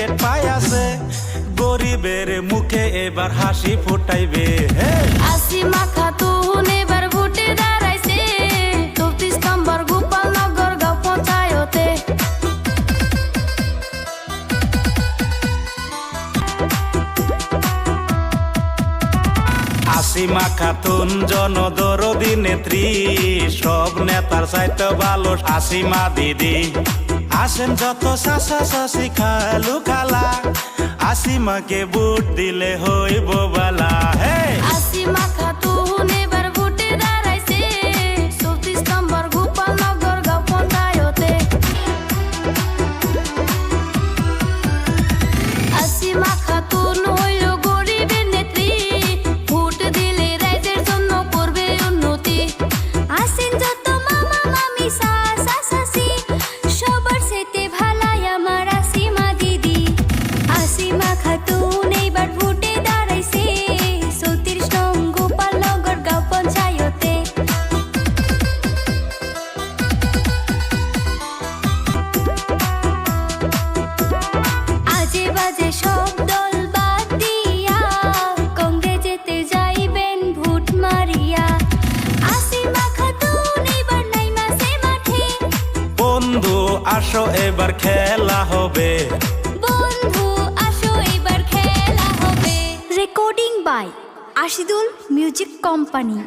Ticket পাই আছে, গরিবের মুখে এবার হাসি ফুটাইবে। আসিমা খাতুন এবার ভোটে দাঁড়াইছে 34 নম্বর গোপালনগর গাঁও পঞ্চায়েতে। আসিমা খাতুন জনদরদি নেত্রী, সব নেতার চাইতে ভালো আসিমা দিদি। আসেন যত চাচা চাচি খালু খালা, আসিমাকে ভোট দিলে হইব বালা। আসিমা খাতুন এবার ভোটে দাঁড়াইছে 34 নম্বর গোপালনগর গাঁও পঞ্চায়েতে। আসিমা খাতুন হইল গরিবের নেত্রী, ভোট দিলে রাইজের জন্য করবে উন্নতি। আসেন যত মামা মামি চাচা চাচি, সবার চাইতে ভালাই আমার আসিমা দিদি। আসিমা খাতুন এইবার ভোটে দাঁড়াইছে 34 নং গোপালনগর গাঁও পঞ্চায়েতে। আজে বাজে সব দল বাদ দিয়া কংগ্রেসেতে যাইবেন ভোট মারিয়া। আসিমা খাতুন এইবার নাইমাছে মাঠে, বন্ধু আসো এবার খেলা হবে। বন্ধু আসো এবার খেলা হবে। Recording by Ashidul music company.